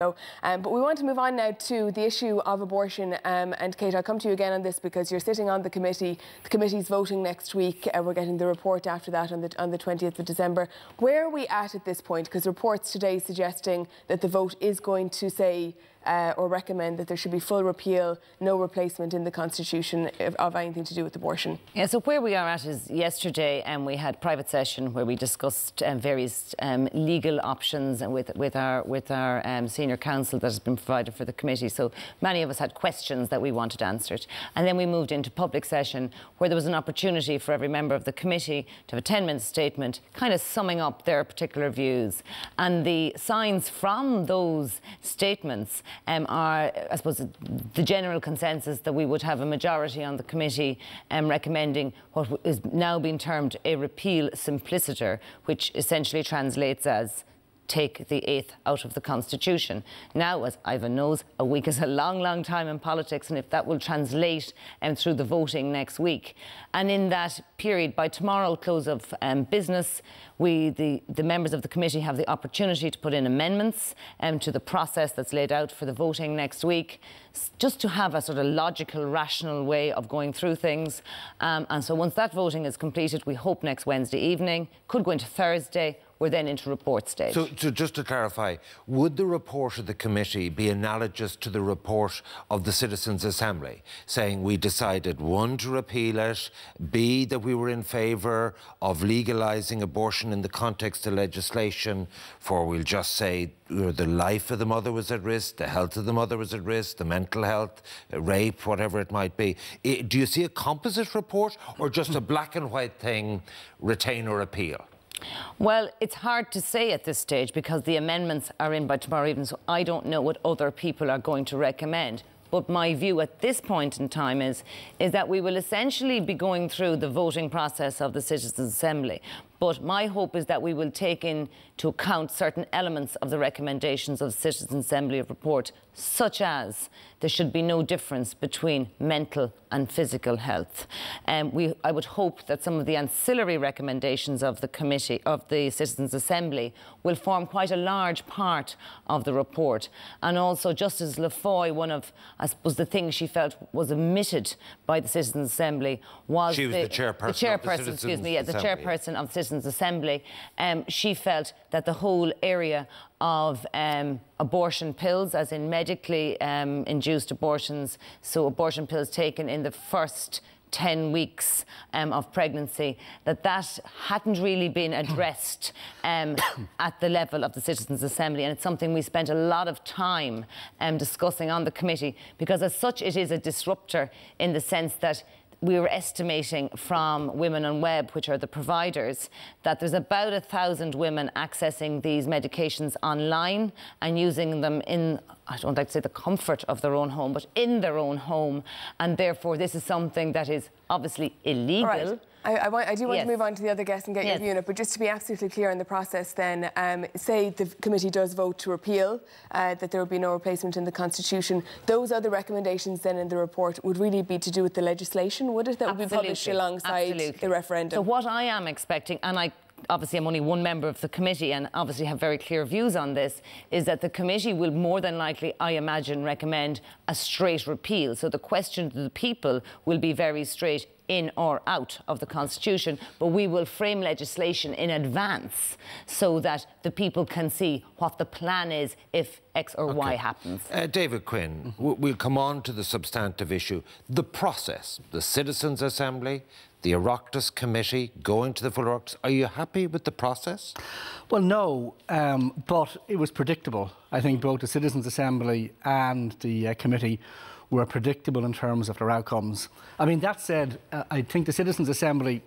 But we want to move on now to the issue of abortion. And Kate, I'll come to you again on this because you're sitting on the committee. The committee's voting next week. We're getting the report after that on the 20th of December. Where are we at this point? Because reports today suggesting that the vote is going to say or recommend that there should be full repeal, no replacement in the Constitution of anything to do with abortion. Yeah, so where we are at is yesterday we had private session where we discussed various legal options with our senior counsel that has been provided for the committee. So many of us had questions that we wanted answered. And then we moved into public session where there was an opportunity for every member of the committee to have a 10-minute statement kind of summing up their particular views. And the signs from those statements are, I suppose, the general consensus that we would have a majority on the committee recommending what is now being termed a repeal simpliciter, which essentially translates as take the 8th out of the Constitution. Now, as Ivan knows, a week is a long, long time in politics, and if that will translate through the voting next week. And in that period, by tomorrow, close of business, the members of the committee have the opportunity to put in amendments to the process that's laid out for the voting next week, just to have a sort of logical, rational way of going through things. And so once that voting is completed, we hope next Wednesday evening, could go into Thursday, we're then into report stage. So just to clarify, would the report of the committee be analogous to the report of the Citizens' Assembly, saying we decided, 1, to repeal it, B, that we were in favour of legalising abortion in the context of legislation for, we'll just say, the life of the mother was at risk, the health of the mother was at risk, the mental health, rape, whatever it might be. Do you see a composite report or just a black and white thing, retain or repeal? Well, it's hard to say at this stage because the amendments are in by tomorrow evening, so I don't know what other people are going to recommend. But my view at this point in time is that we will essentially be going through the voting process of the Citizens' Assembly. But my hope is that we will take into account certain elements of the recommendations of the Citizens' Assembly report, such as there should be no difference between mental and physical health. I would hope that some of the ancillary recommendations of the committee, of the Citizens' Assembly, will form quite a large part of the report. And also, Justice Lafoy, one of, I suppose, the things she felt was omitted by the Citizens' Assembly was she was the chairperson, the chairperson of the Citizens' Assembly. She felt that the whole area of abortion pills, as in medically induced abortions, so abortion pills taken in the first 10 weeks of pregnancy, that hadn't really been addressed at the level of the Citizens' Assembly. And it's something we spent a lot of time discussing on the committee, because as such it is a disruptor in the sense that we were estimating from Women on Web, which are the providers, that there's about 1,000 women accessing these medications online and using them in, I don't like to say the comfort of their own home, but in their own home. And therefore, this is something that is obviously illegal. Right. I do want to move on to the other guests and get your view on it, but just to be absolutely clear in the process then, say the committee does vote to repeal, that there would be no replacement in the Constitution, those other recommendations then in the report would really be to do with the legislation, would it? That would be published alongside the referendum. So what I am expecting, and obviously I'm only one member of the committee and obviously have very clear views on this, is that the committee will more than likely, I imagine, recommend a straight repeal. So the question to the people will be very straight: in or out of the Constitution, but we will frame legislation in advance so that the people can see what the plan is if X or Y happens. David Quinn, we'll come on to the substantive issue. The process, the Citizens' Assembly, the Oireachtas Committee, going to the full Oireachtas, are you happy with the process? Well, no, but it was predictable. I think both the Citizens' Assembly and the committee were predictable in terms of their outcomes. I mean, that said, I think the Citizens' Assembly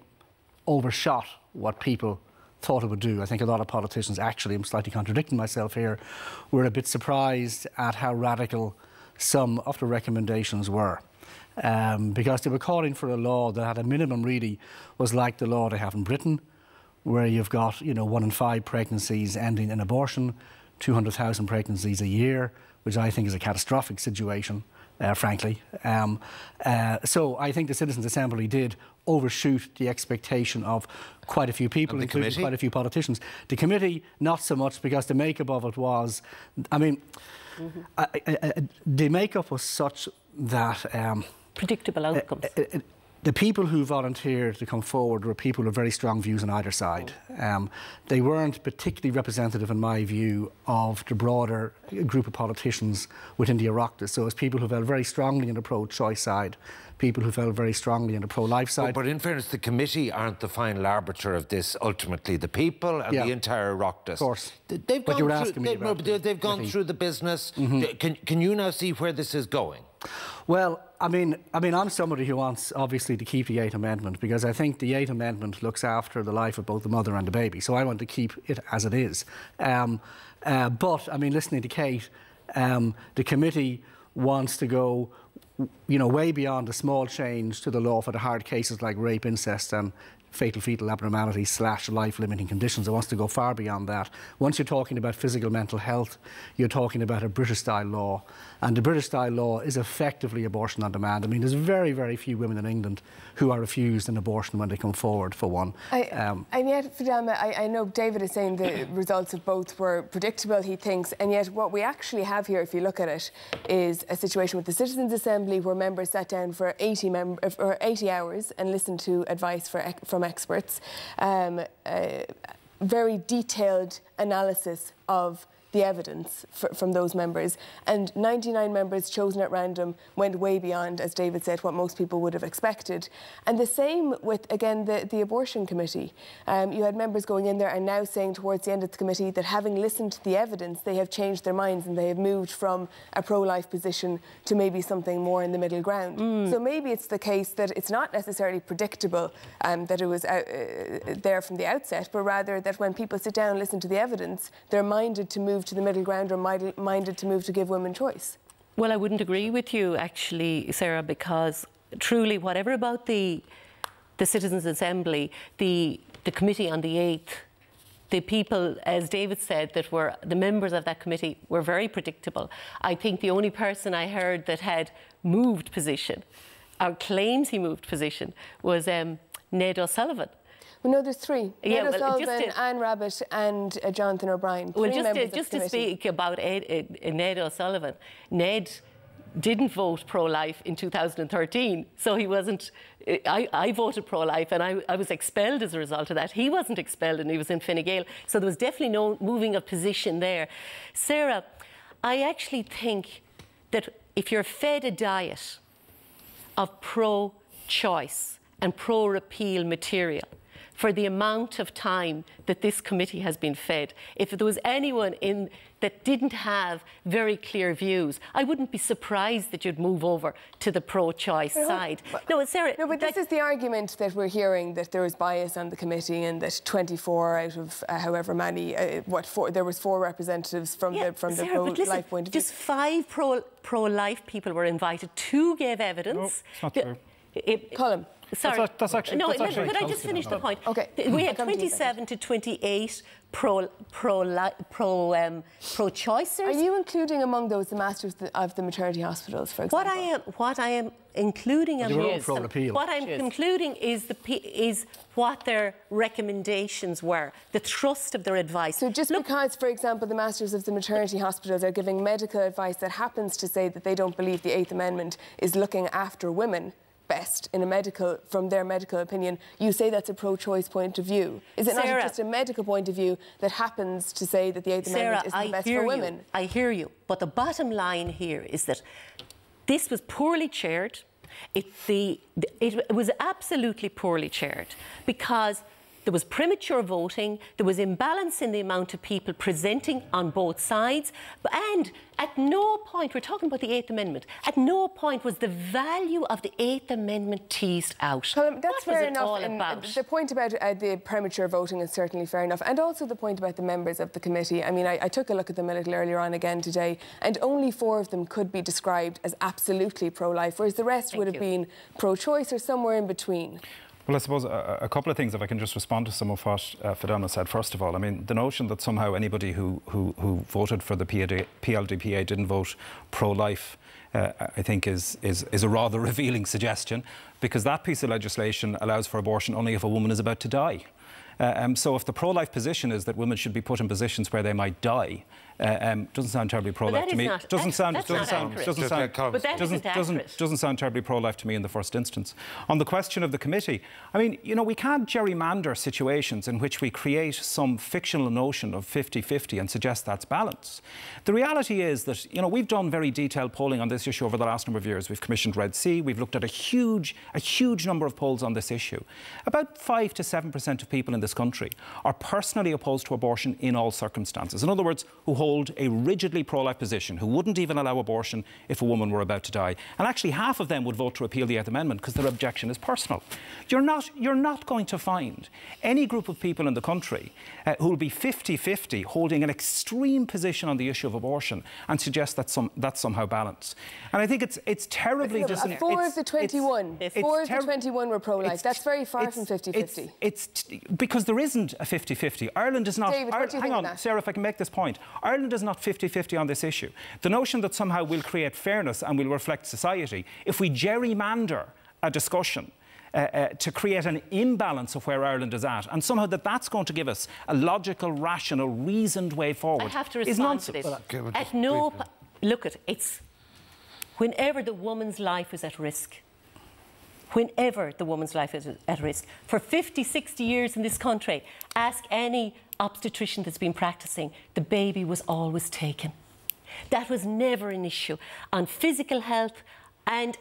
overshot what people thought it would do. I think a lot of politicians, actually, I'm slightly contradicting myself here, were a bit surprised at how radical some of the recommendations were. Because they were calling for a law that, at a minimum, really was like the law they have in Britain, where you've got, 1 in 5 pregnancies ending in abortion, 200,000 pregnancies a year, which I think is a catastrophic situation. Frankly. So I think the Citizens' Assembly did overshoot the expectation of quite a few people, including quite a few politicians. The committee, not so much, because the makeup of it was, I mean, the makeup was such that predictable outcomes. The people who volunteered to come forward were people with very strong views on either side. They weren't particularly representative, in my view, of the broader group of politicians within the Oireachtas. So it's people who felt very strongly on the pro-choice side, people who felt very strongly on the pro-life side. But in fairness, the committee aren't the final arbiter of this. Ultimately, the people and the entire Oireachtas. Of course. They've gone through the business. Can you now see where this is going? Well, I mean, I'm somebody who wants, obviously, to keep the 8th Amendment, because I think the 8th Amendment looks after the life of both the mother and the baby. So I want to keep it as it is. But, I mean, listening to Kate, the committee wants to go, you know, way beyond a small change to the law for the hard cases like rape, incest and fatal fetal abnormalities / life-limiting conditions. It wants to go far beyond that. Once you're talking about physical mental health, you're talking about a British-style law. And the British-style law is effectively abortion on demand. I mean, there's very, very few women in England who are refused an abortion when they come forward for one. And yet, Fidelma, I know David is saying the results of both were predictable, he thinks, and yet what we actually have here, if you look at it, is a situation with the Citizens' Assembly where members sat down for 80 hours and listened to advice from experts. Very detailed analysis of the evidence from those members, and 99 members chosen at random went way beyond, as David said, what most people would have expected. And the same with, again, the abortion committee. You had members going in there and now saying towards the end of the committee that having listened to the evidence, they have changed their minds and they have moved from a pro-life position to maybe something more in the middle ground. So maybe it's the case that it's not necessarily predictable that it was there from the outset, but rather that when people sit down and listen to the evidence, they're minded to move to the middle ground or minded to move to give women choice. Well, I wouldn't agree with you, actually, Sarah, because truly, whatever about the Citizens' Assembly, the committee on the 8th, the people, as David said, that were the members of that committee were very predictable. I think the only person I heard that had moved position, or claims he moved position, was Ned O'Sullivan. Well, no, there's 3. Ned O'Sullivan, Anne Rabbitte and Jonathan O'Brien. Well, just to speak about Ned O'Sullivan, Ned didn't vote pro-life in 2013, so he wasn't... I voted pro-life and I was expelled as a result of that. He wasn't expelled and he was in Fine Gael, so there was definitely no moving of position there. Sarah, I actually think that if you're fed a diet of pro-choice and pro-repeal material, for the amount of time that this committee has been fed, if there was anyone that didn't have very clear views, I wouldn't be surprised that you'd move over to the pro-choice side. No, Sarah... No, but this is the argument that we're hearing, that there was bias on the committee and that 24 out of however many, there was 4 representatives from the pro-life point of view. Just 5 pro-life people were invited. 2 gave evidence. No, it's not true. Colin. Sorry. That's actually... No, that's actually but I just finished the point. Okay. We had 27 to 28 pro-choicers. Are you including among those the masters of the maternity hospitals, for example? What I am including among what I'm concluding is what their recommendations were, the thrust of their advice. So just because, for example, the masters of the maternity hospitals are giving medical advice that happens to say that they don't believe the 8th Amendment is looking after women best from their medical opinion, you say that's a pro-choice point of view. Is it not just a medical point of view that happens to say that the 8th Amendment is the best for women? I hear you, but the bottom line here is that this was poorly chaired. It was absolutely poorly chaired because there was premature voting, there was imbalance in the amount of people presenting on both sides, and at no point, we're talking about the 8th Amendment, at no point was the value of the 8th Amendment teased out. That's fair enough. The point about the premature voting is certainly fair enough, and also the point about the members of the committee. I mean, I took a look at them a little earlier on again today, and only 4 of them could be described as absolutely pro-life, whereas the rest would have been pro-choice or somewhere in between. Well, I suppose a couple of things, if I can just respond to some of what Fidelma said. First of all, I mean, the notion that somehow anybody who voted for the PLDPA didn't vote pro-life, I think is a rather revealing suggestion, because that piece of legislation allows for abortion only if a woman is about to die. So if the pro-life position is that women should be put in positions where they might die, doesn't sound terribly pro-life to me. Doesn't sound terribly pro-life to me in the first instance. On the question of the committee, I mean, you know, we can't gerrymander situations in which we create some fictional notion of 50-50 and suggest that's balance. The reality is that, you know, we've done very detailed polling on this issue over the last number of years. We've commissioned Red C. We've looked at a huge number of polls on this issue. About 5 to 7% of people in this country are personally opposed to abortion in all circumstances. In other words, who hold a rigidly pro-life position, who wouldn't even allow abortion if a woman were about to die. And actually half of them would vote to repeal the 8th Amendment because their objection is personal. You're not going to find any group of people in the country who will be 50-50 holding an extreme position on the issue of abortion and suggest that that's somehow balanced. And I think it's terribly disappointing. 4 of the 21. 4 of the 21 were pro-life. That's very far from 50-50. It's because there isn't a 50-50. Ireland is not... David, what do you think of that? Sarah, if I can make this point. Ireland is not 50-50 on this issue. The notion that somehow we'll create fairness and we'll reflect society, if we gerrymander a discussion to create an imbalance of where Ireland is at, and somehow that's going to give us a logical, rational, reasoned way forward. I have to respond to this. At no... Look, it's... Whenever the woman's life is at risk, whenever the woman's life is at risk, for 50, 60 years in this country, ask any obstetrician that's been practicing, the baby was always taken. That was never an issue on physical health and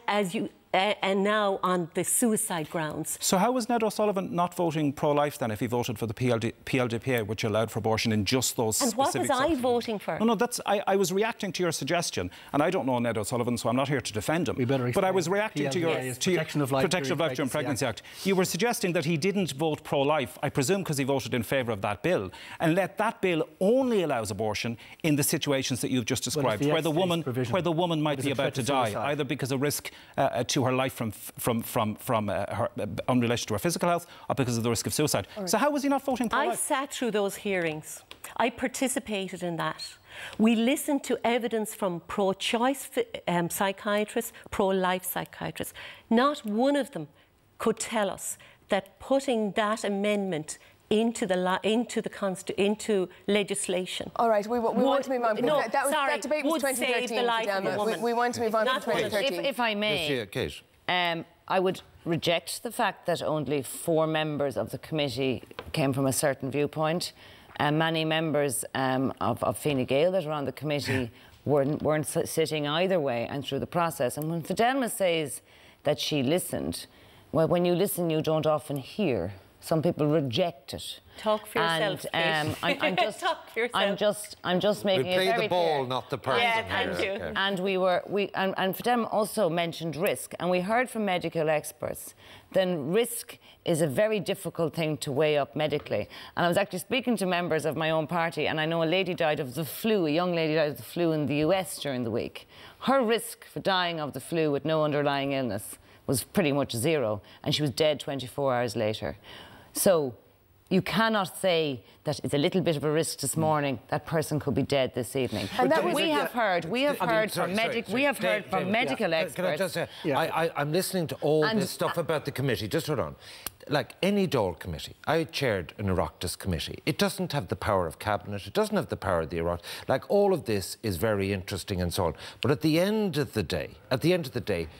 and now on the suicide grounds. So how was Ned O'Sullivan not voting pro-life then if he voted for the PLDPA, which allowed for abortion in just those specific... And what was I voting for? No, I was reacting to your suggestion, and I don't know Ned O'Sullivan, so I'm not here to defend him. But I was reacting to your Protection of Life During Pregnancy Act. You were suggesting that he didn't vote pro-life, I presume because he voted in favour of that bill, and that bill only allows abortion in the situations that you've just described, where the woman might be about to die, either because of risk to her life in relation to her physical health or because of the risk of suicide. Right. So how was he not voting pro-life? I sat through those hearings. I participated in that. We listened to evidence from pro-choice psychiatrists, pro-life psychiatrists. Not one of them could tell us that putting that amendment into legislation. All right, we want to move on. No, that debate was 2013. We want to move on to 2013. If I may, I would reject the fact that only 4 members of the committee came from a certain viewpoint. Many members of Fine Gael that are on the committee weren't sitting either way and through the process. And when Fidelma says that she listened, well, when you listen, you don't often hear. Some people reject it. Talk for yourself, and Talk for yourself. I'm just making it very clear. We play the ball, not the person. Yeah, thank you. Okay. And Fidelma also mentioned risk, and we heard from medical experts. Then risk is a very difficult thing to weigh up medically. And I was actually speaking to members of my own party, and I know a lady died of the flu. A young lady died of the flu in the US during the week. Her risk for dying of the flu with no underlying illness was pretty much 0, and she was dead 24 hours later. So you cannot say that it's a little bit of a risk this morning. That person could be dead this evening. And we have heard from medical experts. Can I just say, I'm listening to all this stuff about the committee. Just hold on. Like any Dáil committee, I chaired an Oireachtas committee. It doesn't have the power of cabinet. It doesn't have the power of the Oireachtas. Like, all of this is very interesting and so on. But at the end of the day,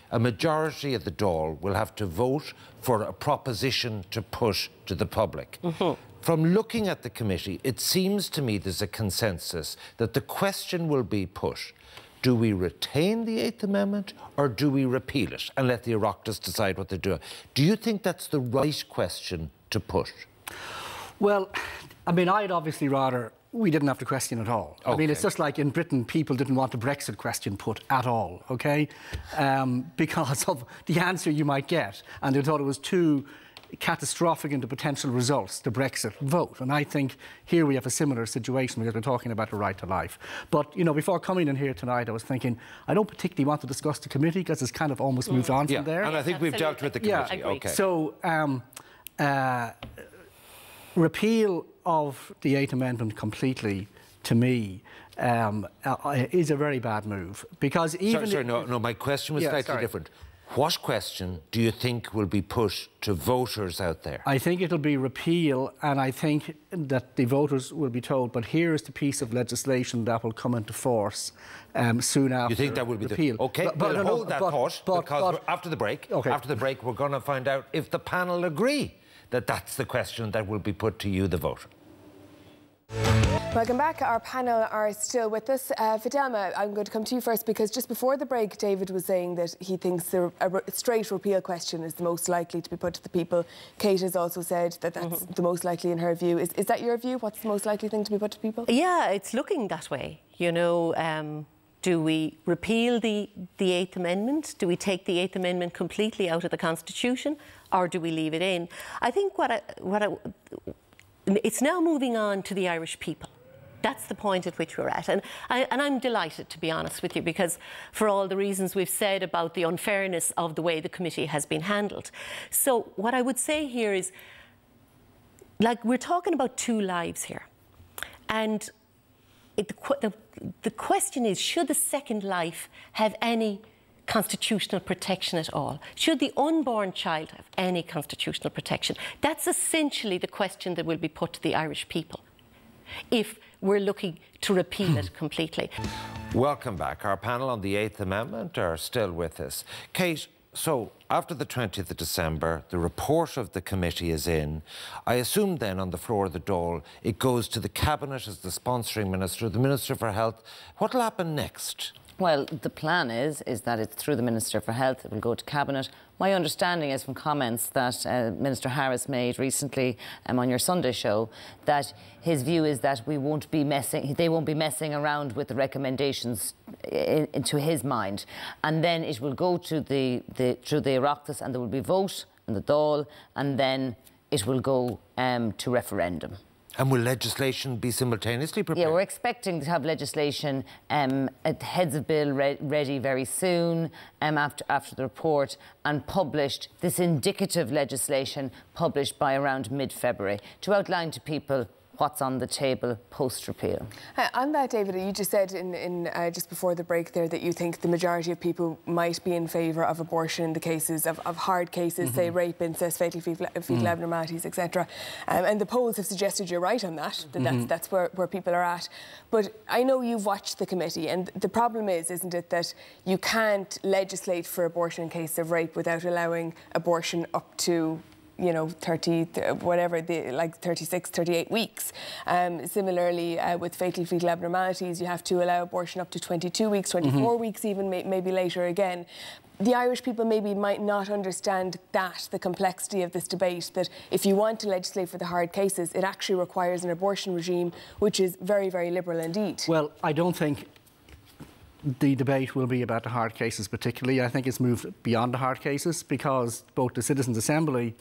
a majority of the Dáil will have to vote for a proposition to push to the public. From looking at the committee, it seems to me there's a consensus that the question will be put: do we retain the 8th Amendment or do we repeal it and let the Oireachtas decide what they're doing? Do you think that's the right question to put? Well, I mean, I'd obviously rather we didn't have to question at all. Okay. I mean, it's just like in Britain, people didn't want the Brexit question put at all, OK? Because of the answer you might get. And they thought it was too catastrophic in the potential results, the Brexit vote. And I think here we have a similar situation because we're talking about the right to life. But, you know, before coming in here tonight, I was thinking, I don't particularly want to discuss the committee because it's kind of almost moved on from there. And I think we've dealt with the committee. Yeah, OK. So, repeal of the 8th Amendment completely, to me, is a very bad move. Because even... Sorry, no, my question was slightly different. What question do you think will be put to voters out there? I think it'll be repeal, and I think that the voters will be told, but here is the piece of legislation that will come into force soon after. You think that will be repeal? OK, we'll hold that thought, because after the break, we're going to find out if the panel agree that that's the question that will be put to you, the voter. Welcome back. Our panel are still with us. Fidelma, I'm going to come to you first, because just before the break, David was saying that he thinks a straight repeal question is the most likely to be put to the people. Kate has also said that that's the most likely in her view. Is that your view? What's the most likely thing to be put to people? Yeah, it's looking that way. You know, do we repeal the Eighth Amendment? Do we take the Eighth Amendment completely out of the Constitution, or do we leave it in? I think it's now moving on to the Irish people. That's the point at which we're at. And I'm delighted, to be honest with you, because for all the reasons we've said about the unfairness of the way the committee has been handled. So what I would say here is, like, we're talking about two lives here. And the question is, should the second life have any constitutional protection at all? Should the unborn child have any constitutional protection? That's essentially the question that will be put to the Irish people if we're looking to repeal it completely. Welcome back. Our panel on the Eighth Amendment are still with us. Kate, so after the 20th of December, the report of the committee is in. I assume then on the floor of the Dáil, it goes to the Cabinet as the sponsoring minister, the Minister for Health. What will happen next? Well, the plan is that it's through the Minister for Health. It will go to Cabinet. My understanding is from comments that Minister Harris made recently on your Sunday show, that his view is that they won't be messing around with the recommendations into his mind. And then it will go to through the Oireachtas, and there will be vote in the Dáil, and then it will go to referendum. And will legislation be simultaneously prepared? Yeah, we're expecting to have legislation, heads of bill ready very soon after the report, and published, this indicative legislation published by around mid-February, to outline to people what's on the table post-repeal. On that, David, you just said just before the break there that you think the majority of people might be in favour of abortion in the cases of hard cases, say rape, incest, fatal fetal abnormalities, etc. And the polls have suggested you're right on that, that's where people are at. But I know you've watched the committee, and the problem is, isn't it, that you can't legislate for abortion in case of rape without allowing abortion up to 30, whatever, like 36, 38 weeks. Similarly, with fatal fetal abnormalities, you have to allow abortion up to 22 weeks, 24 weeks even, maybe later again. The Irish people maybe might not understand the complexity of this debate, that if you want to legislate for the hard cases, it actually requires an abortion regime, which is very, very liberal indeed. Well, I don't think the debate will be about the hard cases particularly. I think it's moved beyond the hard cases, because both the Citizens' Assembly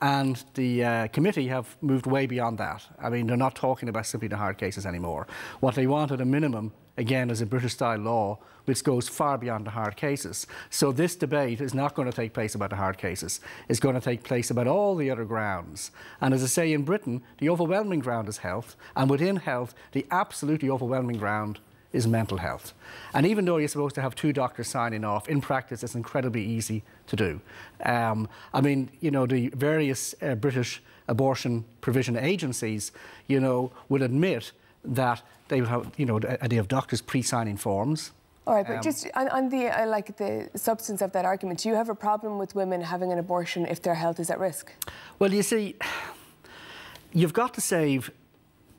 and the committee have moved way beyond that. I mean, they're not talking about simply the hard cases anymore. What they want at a minimum, again, is a British-style law which goes far beyond the hard cases. So this debate is not going to take place about the hard cases. It's going to take place about all the other grounds. And as I say, in Britain, the overwhelming ground is health, and within health, the absolutely overwhelming ground is mental health. And even though you're supposed to have two doctors signing off, in practice it's incredibly easy to do. I mean, the various British abortion provision agencies, will admit that they would have, they have doctors pre-signing forms. All right, but just on the substance of that argument, do you have a problem with women having an abortion if their health is at risk? Well, you see, you've got to save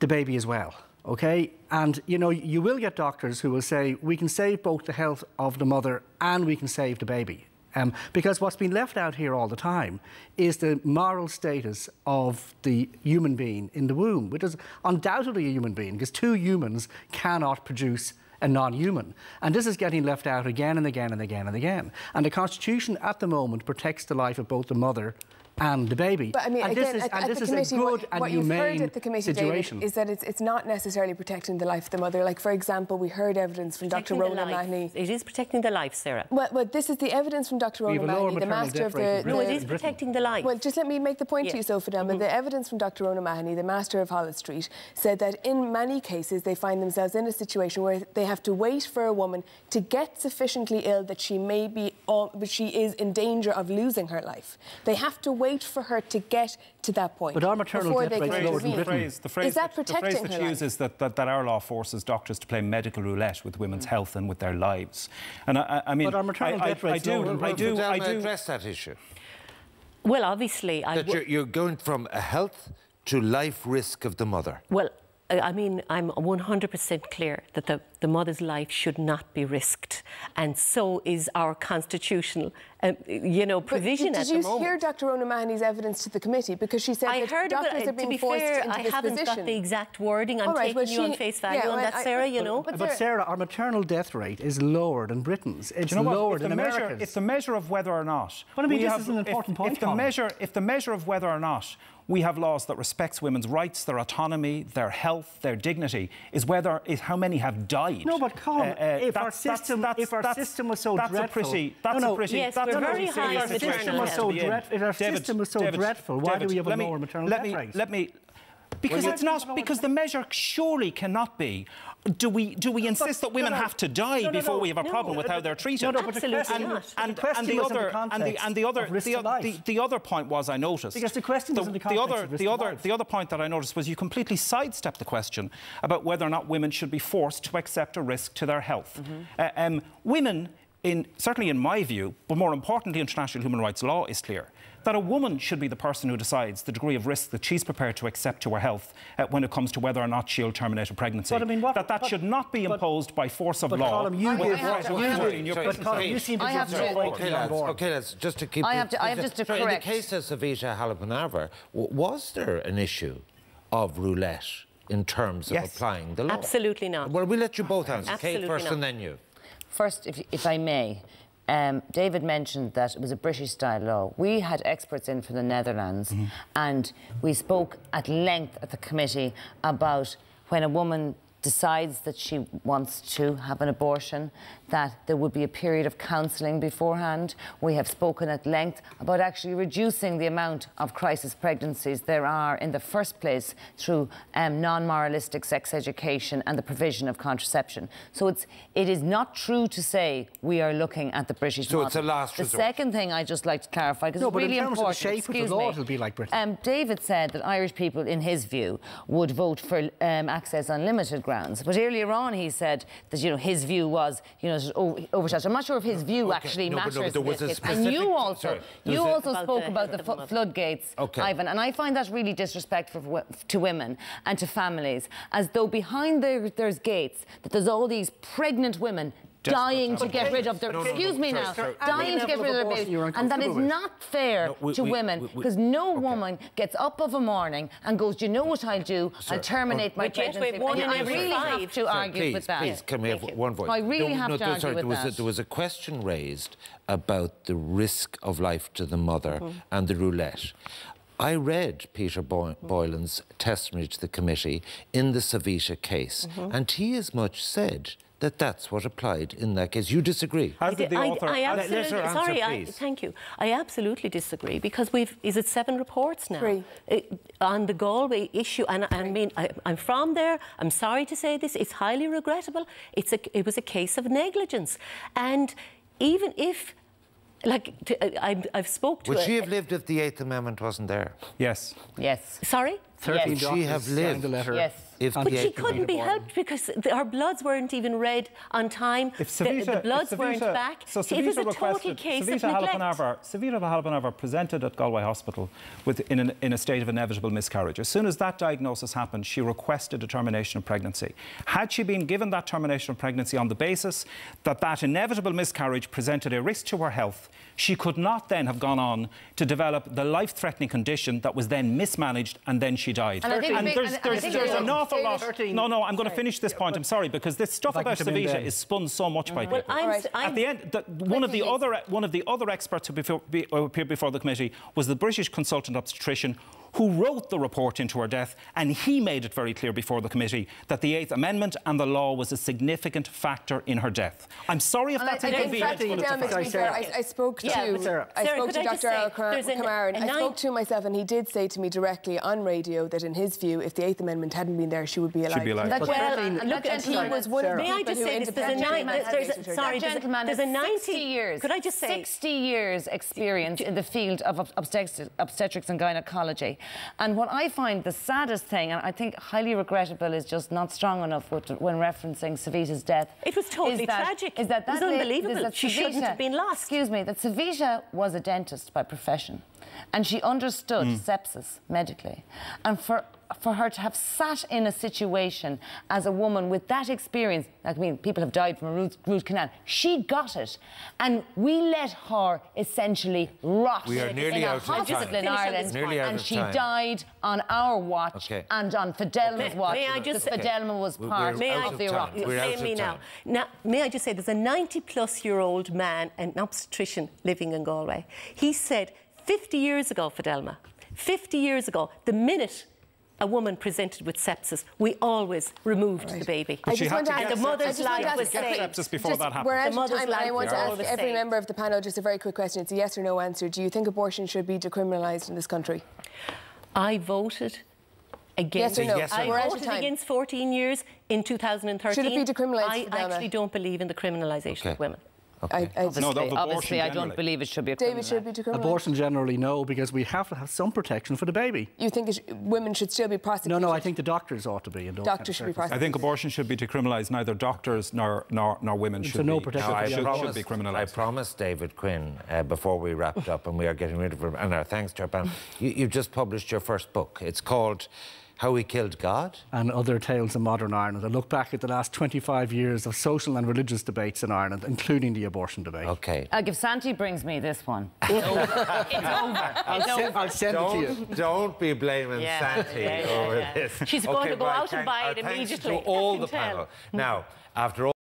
the baby as well. OK? And, you will get doctors who will say, we can save both the health of the mother and we can save the baby. Because what's been left out here all the time is the moral status of the human being in the womb, which is undoubtedly a human being, because two humans cannot produce a non-human. And this is getting left out again and again and again and again. And the Constitution at the moment protects the life of both the mother and the baby. But I mean, and again, this is a good and what you've heard humane at the committee, situation. David, is that it's not necessarily protecting the life of the mother. Like, for example, we heard evidence from Dr. Rona Mahoney. It is protecting the life, Sarah. Well, this is the evidence from Dr. Rona Mahoney, the master of the... No, it is protecting the life. Well, just let me make the point to you, so Fidelma. The evidence from Dr. Rona Mahoney, the master of Holles Street, said that in many cases they find themselves in a situation where they have to wait for a woman to get sufficiently ill that she is in danger of losing her life. They have to wait for her to get to that point. But our maternal death rate is lower in Britain. Is that protecting the phrase that she uses that our law forces doctors to play medical roulette with women's health and with their lives. And I mean, but our maternal death rate is lower. I do address that issue. Well, obviously, you're going from a health to life risk of the mother. Well, I mean, I'm 100% clear that the mother's life should not be risked, and so is our constitutional, provision at the moment. Did you hear Dr. Rona Mahoney's evidence to the committee? Because she said that doctors are being forced into this position. I haven't got the exact wording. I'm taking you on face value on that, Sarah. But Sarah, our maternal death rate is lower than Britain's. It's lower than America's. It's the measure of whether or not. But I mean, this is an important point. If the measure of whether or not we have laws that respects women's rights, their autonomy, their health, their dignity, is how many have died. No, but Colin, if our system was so dreadful... Yes, we're very high on maternal health. If our system was so dreadful, why do we have a lower maternal death rate? Because it's not. Because the measure surely cannot be. Do we insist that women have to die before we have a problem with how they're treated? Absolutely not. And the other point was, I noticed, because the question was in the context of risk of life. The other point that I noticed was you completely sidestepped the question about whether or not women should be forced to accept a risk to their health. Women, certainly in my view, but more importantly, international human rights law is clear that a woman should be the person who decides the degree of risk that she's prepared to accept to her health when it comes to whether or not she'll terminate a pregnancy. But I mean, that should not be imposed by force of law. Colin, you seem to Okay, let's just to keep... I have just to correct. In the case of Savita Halappanavar, was there an issue of roulette in terms of applying the law? Absolutely not. Well, we'll let you both answer. Kate first and then you. First, if I may, David mentioned that it was a British-style law. We had experts in from the Netherlands, and we spoke at length at the committee about when a woman decides that she wants to have an abortion, that there would be a period of counselling beforehand. We have spoken at length about actually reducing the amount of crisis pregnancies there are in the first place through non-moralistic sex education and the provision of contraception. So it is not true to say we are looking at the British model. So it's a last resort. The second thing I'd just like to clarify, because it's really important. No, but in terms of the shape of the law, it'll be like Britain. David said that Irish people, in his view, would vote for access on limited grounds. But earlier on he said that, his view was, overshadowed. I'm not sure if his view actually matters. And you also spoke about the floodgates, Ivan, and I find that really disrespectful to women and to families, as though behind there's gates, that there's all these pregnant women dying to get rid of their... Excuse me now. Dying to get rid of their babies. And that is not fair to women, because no woman gets up of a morning and goes, do you know what I'll do? I'll terminate my pregnancy. And I really have to argue with that. Please, can we have one voice? I really have to argue with that. There was a question raised about the risk of life to the mother and the roulette. I read Peter Boylan's testimony to the committee in the Savita case, and he as much said that that's what applied in that case. You disagree? Thank you. I absolutely disagree, because is it 7 reports now? 3. On the Galway issue, and I mean, I'm from there. I'm sorry to say this. It's highly regrettable. It was a case of negligence, and even if... I've spoke to... Would she have lived if the 8th Amendment wasn't there? Yes. Yes. Sorry? 13 Would she have lived? The letter. Yes. But she couldn't be helped, because our bloods weren't even read on time. The bloods weren't back. So it was a total case of neglect. Savita Halappanavar presented at Galway Hospital in a state of inevitable miscarriage. As soon as that diagnosis happened, she requested a termination of pregnancy. Had she been given that termination of pregnancy on the basis that that inevitable miscarriage presented a risk to her health, she could not then have gone on to develop the life-threatening condition that was then mismanaged, and then she died. And there's an awful lot. No, I'm going to finish this point. I'm sorry, because this stuff about Savita is spun so much by people. At the end, one of the other experts who appeared before the committee was the British consultant obstetrician who wrote the report into her death, and he made it very clear before the committee that the 8th Amendment and the law was a significant factor in her death. I'm sorry if that's inconvenient. I spoke to Dr. Al-Kamar, and I spoke to myself, and he did say to me directly on radio that in his view, if the 8th Amendment hadn't been there, she would be alive. She'd be alive. Look, and he was one of the people who There's a 90 years. Could I just say 60 years experience in the field of obstetrics and gynecology. And what I find the saddest thing, and I think highly regrettable, is just not strong enough when referencing Savita's death. It was totally tragic. It was unbelievable. She shouldn't have been lost. Excuse me, that Savita was a dentist by profession, and she understood sepsis medically. And for her to have sat in a situation as a woman with that experience, I mean, people have died from a root canal. She got it, and we let her essentially rot in a hospital in Ireland, and she died on our watch and on Fidelma's watch. May I just say, Fidelma was part of the Iraq. Now, may I just say, there's a 90-plus-year-old man, an obstetrician living in Galway. He said 50 years ago, Fidelma, 50 years ago, the minute a woman presented with sepsis, we always removed the baby. But she had to get the mother's life was saved. Sepsis before that happened. We're out of time, and I want to ask every member of the panel just a very quick question. It's a yes or no answer. Do you think abortion should be decriminalised in this country? I voted against. Yes or no? Yes or I no? voted against 14 years in 2013. Should it be decriminalised? I actually don't believe in the criminalisation of women. Obviously, I don't believe it should be. David, should be decriminalised? Abortion generally, no, because we have to have some protection for the baby. You think women should still be prosecuted? No, I think the doctors ought to be. Doctors should be prosecuted. I think abortion should be decriminalised. Neither doctors nor women should be. No protection. Should be criminalised. I promised David Quinn before we wrapped up, and we are getting rid of him. And our thanks to our panel. You've just published your first book. It's called How We Killed God? And Other Tales of Modern Ireland. I look back at the last 25 years of social and religious debates in Ireland, including the abortion debate. OK. If Santi brings me this one, it's over. I'll send it to you. Don't be blaming Santi over this. She's going to go out and buy it immediately. Thanks to all the panel. Now, after all